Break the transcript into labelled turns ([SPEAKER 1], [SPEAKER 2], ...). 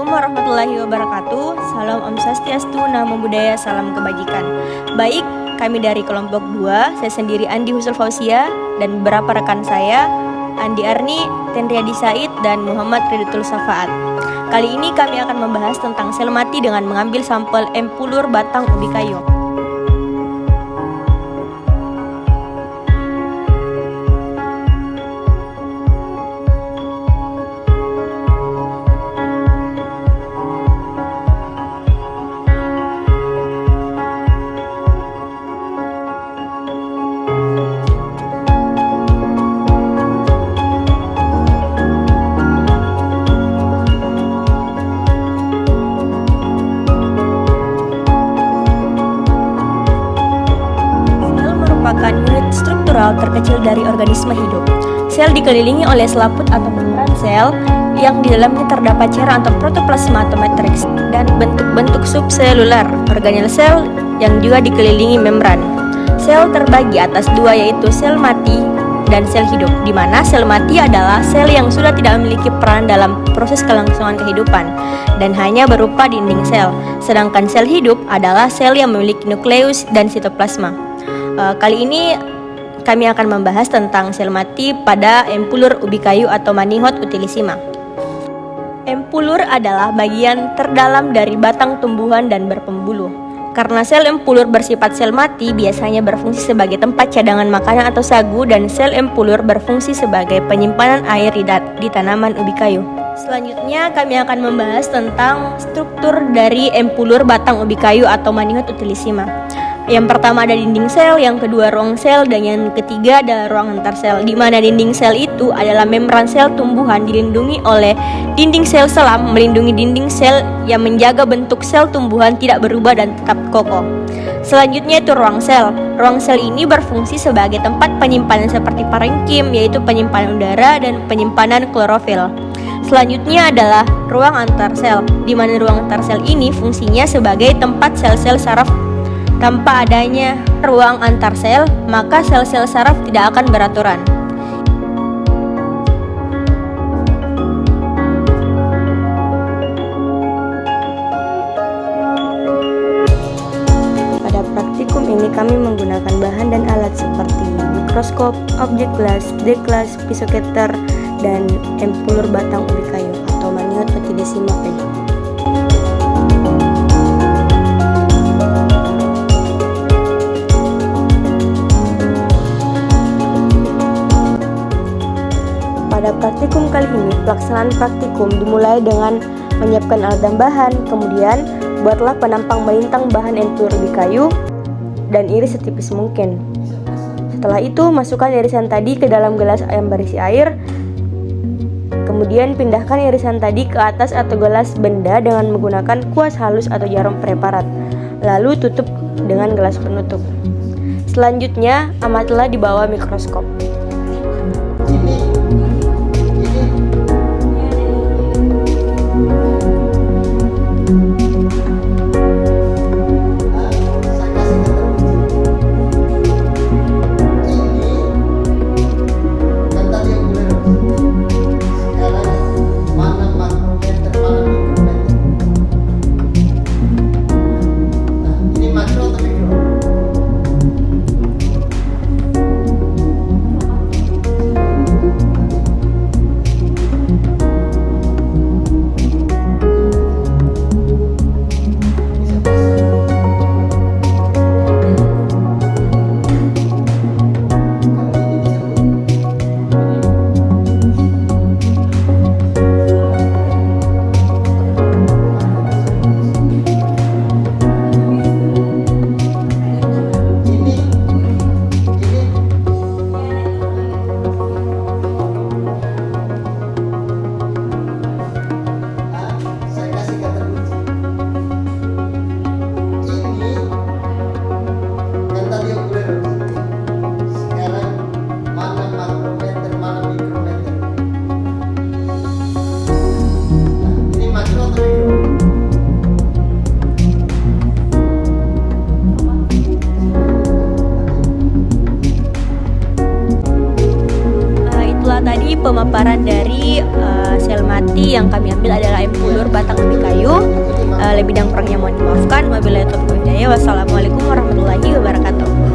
[SPEAKER 1] Assalamualaikum warahmatullahi wabarakatuh. Salam Om Swastiastu, Namo Buddhaya, salam kebajikan. Baik, kami dari kelompok 2, saya sendiri Andi Husul Fausia dan beberapa rekan saya, Andi Arni, Tenriadi Said, dan Muhammad Ridatul Safaat. Kali ini kami akan membahas tentang sel mati dengan mengambil sampel empulur batang ubi kayu. Merupakan unit struktural terkecil dari organisme hidup. Sel dikelilingi oleh selaput atau membran sel yang di dalamnya terdapat cairan atau protoplasma atau matriks dan bentuk-bentuk subselular organel sel yang juga dikelilingi membran. Sel terbagi atas dua, yaitu sel mati dan sel hidup, di mana sel mati adalah sel yang sudah tidak memiliki peran dalam proses kelangsungan kehidupan dan hanya berupa dinding sel, sedangkan sel hidup adalah sel yang memiliki nukleus dan sitoplasma. Kali ini kami akan membahas tentang sel mati pada empulur ubi kayu atau Manihot utilissima. Empulur adalah bagian terdalam dari batang tumbuhan dan berpembuluh. Karena sel empulur bersifat sel mati, biasanya berfungsi sebagai tempat cadangan makanan atau sagu, dan sel empulur berfungsi sebagai penyimpanan air di tanaman ubi kayu. Selanjutnya kami akan membahas tentang struktur dari empulur batang ubi kayu atau Manihot utilissima. Yang pertama ada dinding sel, yang kedua ruang sel, dan yang ketiga adalah ruang antar sel, di mana dinding sel itu adalah membran sel tumbuhan dilindungi oleh dinding sel selam, melindungi dinding sel yang menjaga bentuk sel tumbuhan tidak berubah dan tetap kokoh. Selanjutnya itu ruang sel. Ruang sel ini berfungsi sebagai tempat penyimpanan seperti parenkim, yaitu penyimpanan udara dan penyimpanan klorofil. Selanjutnya adalah ruang antar sel, di mana ruang antar sel ini fungsinya sebagai tempat sel-sel saraf. Tanpa adanya ruang antar sel, maka sel-sel saraf tidak akan beraturan. Pada praktikum ini kami menggunakan bahan dan alat seperti mikroskop, objek gelas, deglas, pisoketer, dan empulur batang ubi kayu atau Manihot utilissima P. Pada praktikum kali ini, pelaksanaan praktikum dimulai dengan menyiapkan alat dan bahan, kemudian buatlah penampang melintang bahan empulur ubi kayu dan iris setipis mungkin. Setelah itu, masukkan irisan tadi ke dalam gelas yang berisi air, kemudian pindahkan irisan tadi ke atas atau gelas benda dengan menggunakan kuas halus atau jarum preparat, lalu tutup dengan gelas penutup. Selanjutnya, amatilah di bawah mikroskop. pemaparan dari sel mati yang kami ambil adalah ayam pulur batang ubi kayu. Lebih dan kurangnya mohon dimaafkan. Wabillahi taufiq wal hidayah. Wassalamualaikum warahmatullahi wabarakatuh.